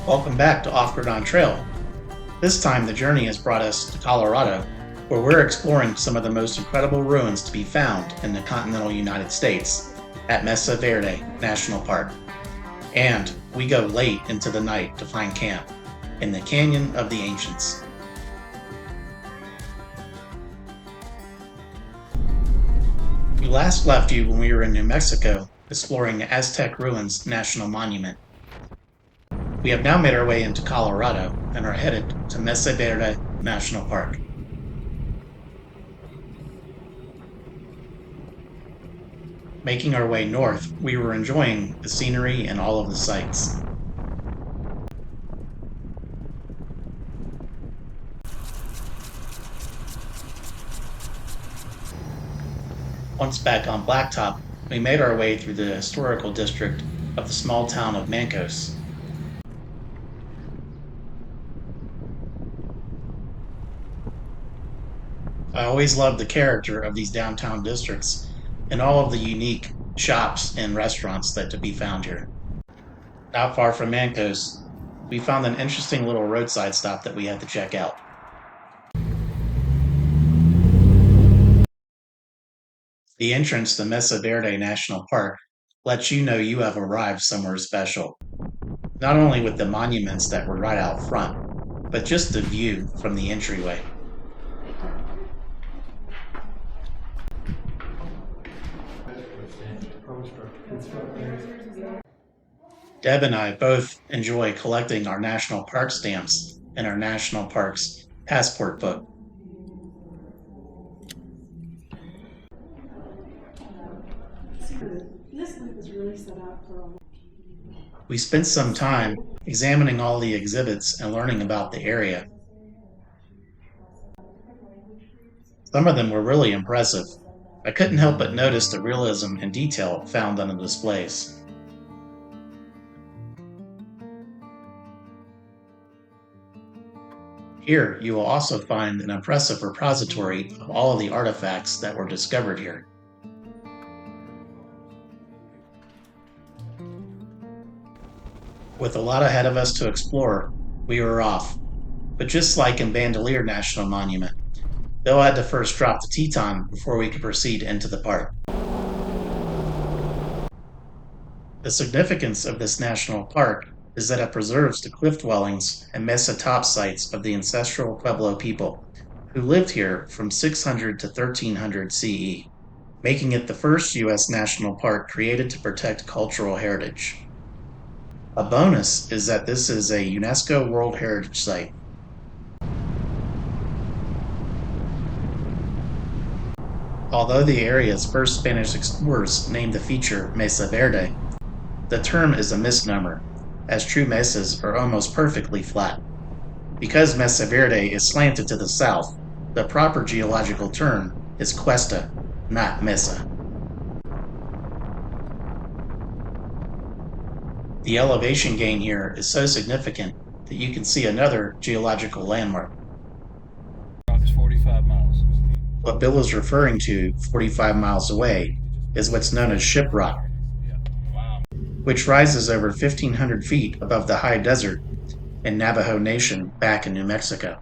Welcome back to Off-Grid on Trail. This time the journey has brought us to Colorado, where we're exploring some of the most incredible ruins to be found in the continental United States at Mesa Verde National Park. And we go late into the night to find camp in the Canyon of the Ancients. We last left you when we were in New Mexico exploring the Aztec Ruins National Monument. We have now made our way into Colorado and are headed to Mesa Verde National Park. Making our way north, we were enjoying the scenery and all of the sights. Once back on Blacktop, we made our way through the historical district of the small town of Mancos. I always loved the character of these downtown districts and all of the unique shops and restaurants that to be found here. Not far from Mancos, we found an interesting little roadside stop that we had to check out. The entrance to Mesa Verde National Park lets you know you have arrived somewhere special. Not only with the monuments that were right out front, but just the view from the entryway. Deb and I both enjoy collecting our national park stamps and our national parks passport book. We spent some time examining all the exhibits and learning about the area. Some of them were really impressive. I couldn't help but notice the realism and detail found on the displays. Here, you will also find an impressive repository of all of the artifacts that were discovered here. With a lot ahead of us to explore, we were off. But just like in Bandelier National Monument, Bill had to first drop the Teton before we could proceed into the park. The significance of this national park is that it preserves the cliff dwellings and mesa top sites of the ancestral Pueblo people, who lived here from 600 to 1300 CE, making it the first U.S. national park created to protect cultural heritage. A bonus is that this is a UNESCO World Heritage Site. Although the area's first Spanish explorers named the feature Mesa Verde, the term is a misnomer, as true mesas are almost perfectly flat. Because Mesa Verde is slanted to the south, the proper geological term is cuesta, not mesa. The elevation gain here is so significant that you can see another geological landmark. It's 45 miles. What Bill is referring to 45 miles away is what's known as Shiprock, which rises over 1,500 feet above the high desert in Navajo Nation back in New Mexico.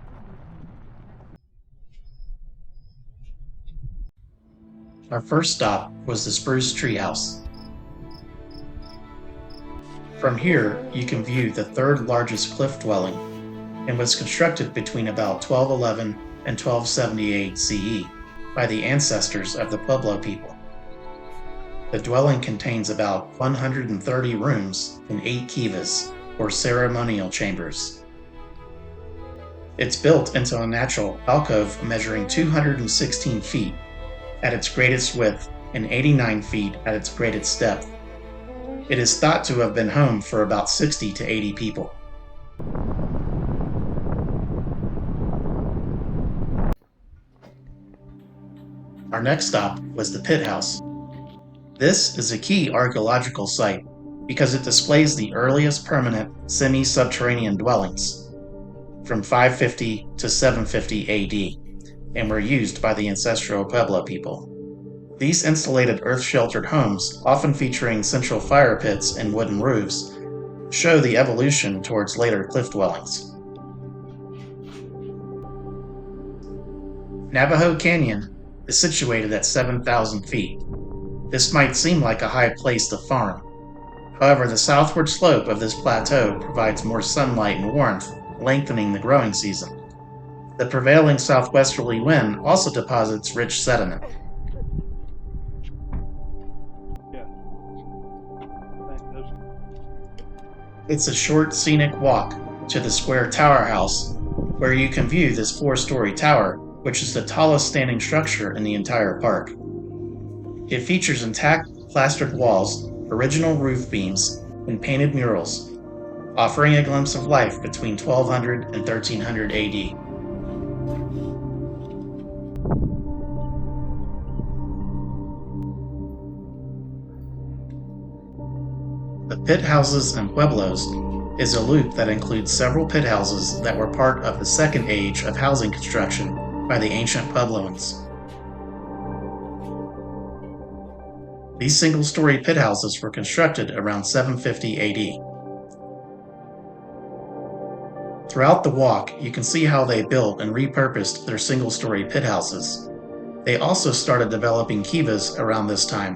Our first stop was the Spruce Tree House. From here, you can view the third largest cliff dwelling and was constructed between about 1211 and 1278 CE by the ancestors of the Pueblo people. The dwelling contains about 130 rooms and 8 kivas, or ceremonial chambers. It's built into a natural alcove measuring 216 feet at its greatest width and 89 feet at its greatest depth. It is thought to have been home for about 60 to 80 people. Our next stop was the Pit House. This is a key archaeological site because it displays the earliest permanent semi-subterranean dwellings from 550 to 750 AD and were used by the ancestral Pueblo people. These insulated earth-sheltered homes, often featuring central fire pits and wooden roofs, show the evolution towards later cliff dwellings. Navajo Canyon is situated at 7,000 feet. This might seem like a high place to farm. However, the southward slope of this plateau provides more sunlight and warmth, lengthening the growing season. The prevailing southwesterly wind also deposits rich sediment. It's a short scenic walk to the square tower house, where you can view this 4-story tower, which is the tallest standing structure in the entire park. It features intact plastered walls, original roof beams, and painted murals, offering a glimpse of life between 1200 and 1300 AD. The Pit Houses in Pueblos is a loop that includes several pit houses that were part of the second age of housing construction by the ancient Puebloans. These single-story pit houses were constructed around 750 AD. Throughout the walk, you can see how they built and repurposed their single-story pit houses. They also started developing Kivas around this time,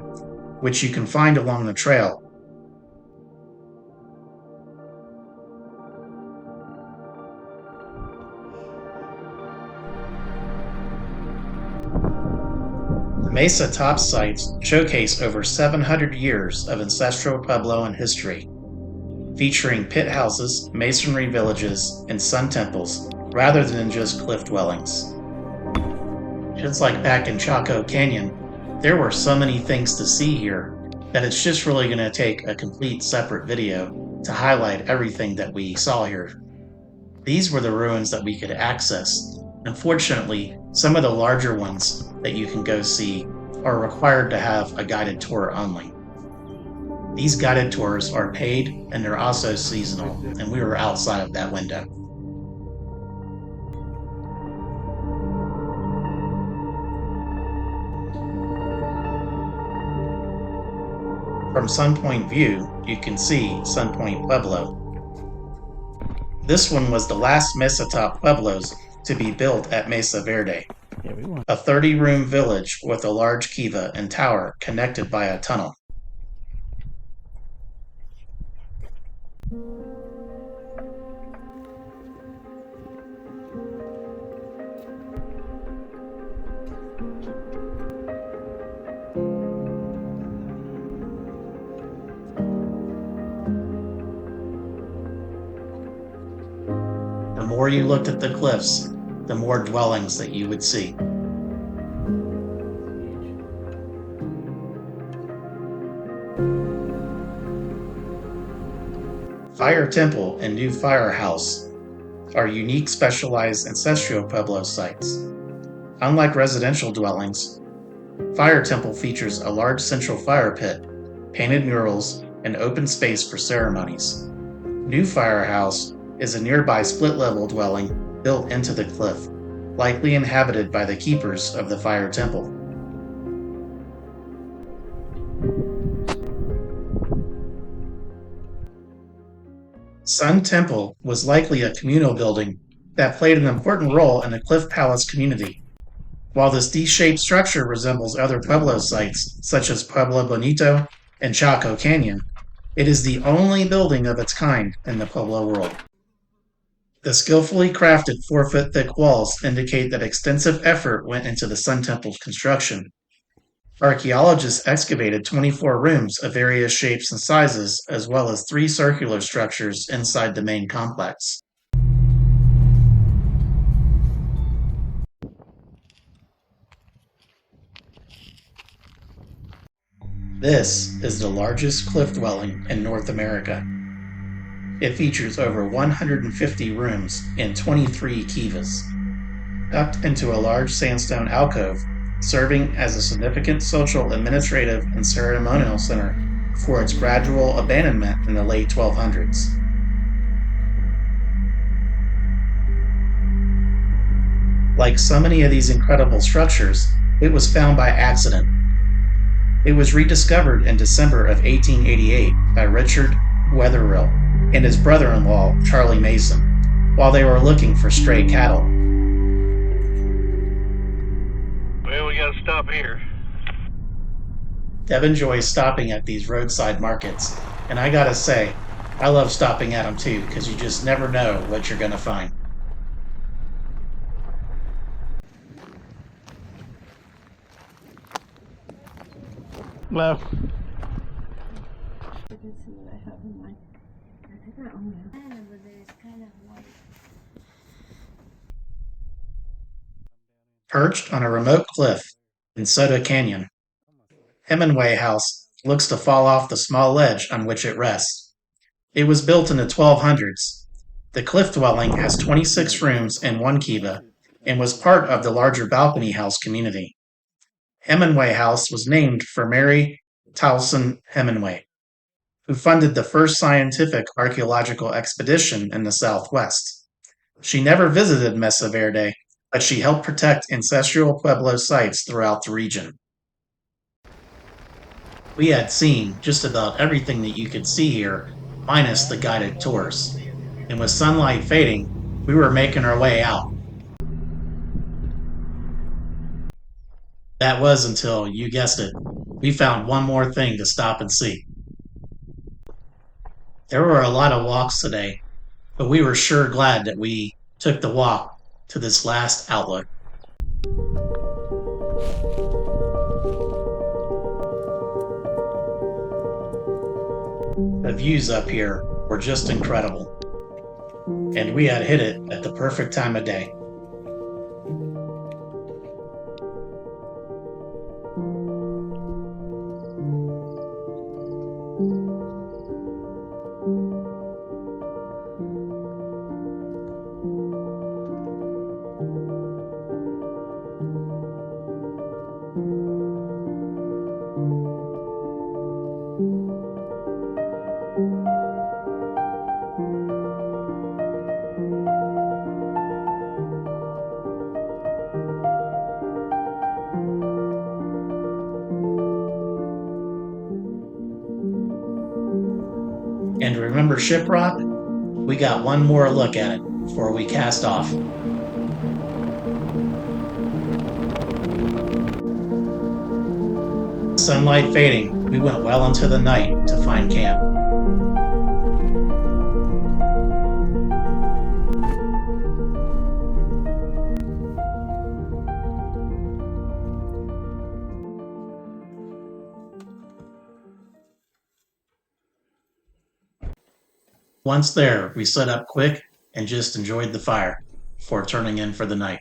which you can find along the trail. The Mesa top sites showcase over 700 years of ancestral Puebloan history, featuring pit houses, masonry villages, and sun temples, rather than just cliff dwellings. Just like back in Chaco Canyon, there were so many things to see here that it's just really going to take a complete separate video to highlight everything that we saw here. These were the ruins that we could access. Unfortunately, some of the larger ones that you can go see are required to have a guided tour only. These guided tours are paid and they're also seasonal, and we were outside of that window. From Sunpoint View, you can see Sunpoint Pueblo. This one was the last Mesa Top Pueblos to be built at Mesa Verde, a 30-room village with a large kiva and tower connected by a tunnel. The more you looked at the cliffs, the more dwellings that you would see. Fire Temple and New Firehouse are unique specialized ancestral Pueblo sites. Unlike residential dwellings, Fire Temple features a large central fire pit, painted murals, and open space for ceremonies. New Firehouse is a nearby split-level dwelling built into the cliff, likely inhabited by the keepers of the Fire Temple. Sun Temple was likely a communal building that played an important role in the Cliff Palace community. While this D-shaped structure resembles other Pueblo sites, such as Pueblo Bonito and Chaco Canyon, it is the only building of its kind in the Pueblo world. The skillfully crafted 4-foot thick walls indicate that extensive effort went into the Sun Temple's construction. Archaeologists excavated 24 rooms of various shapes and sizes, as well as 3 circular structures inside the main complex. This is the largest cliff dwelling in North America. It features over 150 rooms and 23 kivas, tucked into a large sandstone alcove, serving as a significant social, administrative, and ceremonial center for its gradual abandonment in the late 1200s. Like so many of these incredible structures, it was found by accident. It was rediscovered in December of 1888 by Richard Wetherill, and his brother-in-law, Charlie Mason, while they were looking for stray cattle. Well, we gotta stop here. Deb enjoys stopping at these roadside markets, and I gotta say, I love stopping at them too, because you just never know what you're gonna find. Hello. Perched on a remote cliff in Soda Canyon, Hemingway House looks to fall off the small ledge on which it rests. It was built in the 1200s. The cliff dwelling has 26 rooms and one kiva, and was part of the larger balcony house community. Hemingway House was named for Mary Towson Hemingway, who funded the first scientific archaeological expedition in the Southwest. She never visited Mesa Verde, but she helped protect ancestral Pueblo sites throughout the region. We had seen just about everything that you could see here, minus the guided tours. And with sunlight fading, we were making our way out. That was until, you guessed it, we found one more thing to stop and see. There were a lot of walks today, but we were sure glad that we took the walk to this last outlook. The views up here were just incredible, and we had hit it at the perfect time of day. And remember Shiprock? We got one more look at it before we cast off. Sunlight fading, we went well into the night to find camp. Once there, we set up quick and just enjoyed the fire before turning in for the night.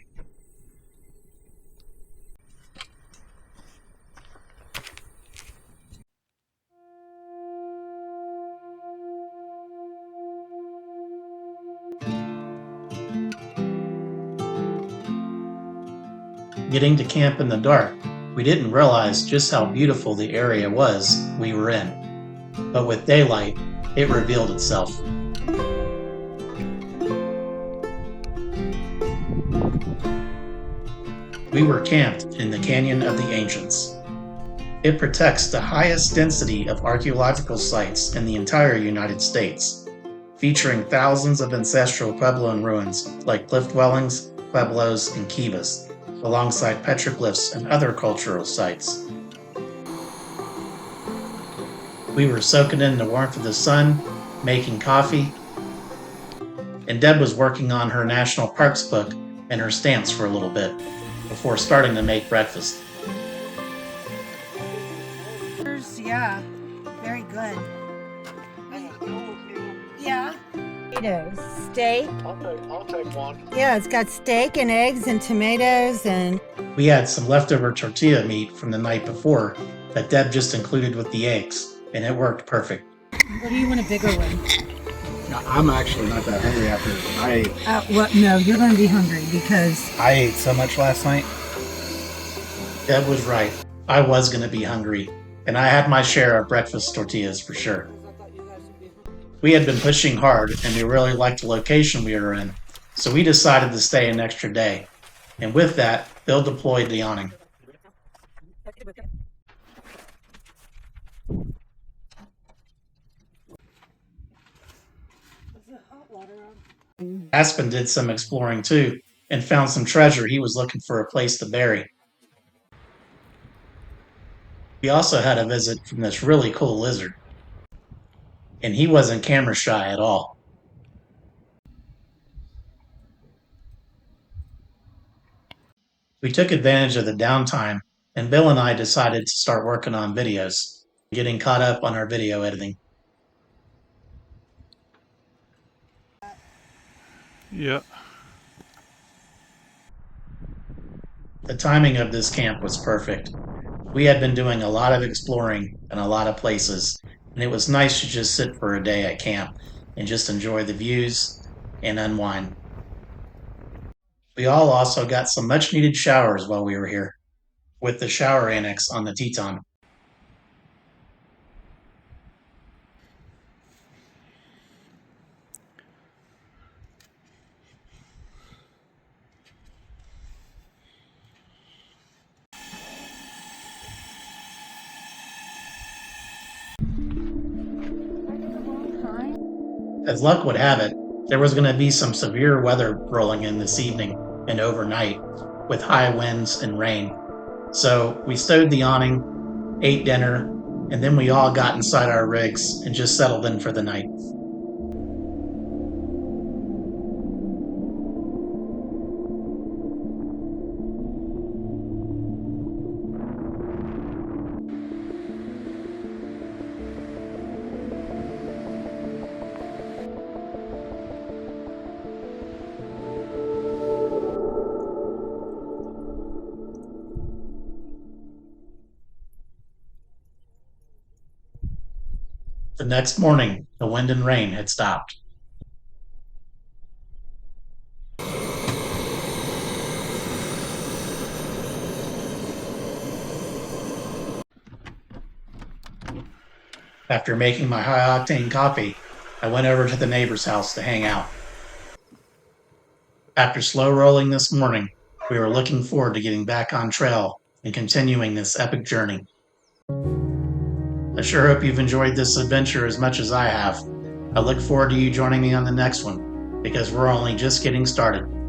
Getting to camp in the dark, we didn't realize just how beautiful the area was we were in. But with daylight, it revealed itself. We were camped in the Canyon of the Ancients. It protects the highest density of archaeological sites in the entire United States, featuring thousands of ancestral Puebloan ruins like cliff dwellings, Pueblos, and Kivas, alongside petroglyphs and other cultural sites. We were soaking in the warmth of the sun, making coffee, and Deb was working on her national parks book and her stamps for a little bit before starting to make breakfast. Yeah, very good. Yeah. Potatoes, steak. I'll take one. Yeah, it's got steak and eggs and tomatoes and... We had some leftover tortilla meat from the night before that Deb just included with the eggs, and it worked perfect. What do you want, a bigger one? I'm actually not that hungry after I ate. No, you're going to be hungry because... I ate so much last night. Deb was right. I was going to be hungry, and I had my share of breakfast tortillas for sure. We had been pushing hard, and we really liked the location we were in, so we decided to stay an extra day. And with that, Bill deployed the awning. Aspen did some exploring too and found some treasure he was looking for a place to bury. We also had a visit from this really cool lizard, and he wasn't camera shy at all. We took advantage of the downtime, and Bill and I decided to start working on videos, getting caught up on our video editing. Yeah. The timing of this camp was perfect. We had been doing a lot of exploring in a lot of places, and it was nice to just sit for a day at camp and just enjoy the views and unwind. We all also got some much needed showers while we were here, with the shower annex on the Teton. As luck would have it, there was going to be some severe weather rolling in this evening and overnight, with high winds and rain. So we stowed the awning, ate dinner, and then we all got inside our rigs and just settled in for the night. The next morning, the wind and rain had stopped. After making my high-octane coffee, I went over to the neighbor's house to hang out. After slow rolling this morning, we were looking forward to getting back on trail and continuing this epic journey. I sure hope you've enjoyed this adventure as much as I have. I look forward to you joining me on the next one, because we're only just getting started.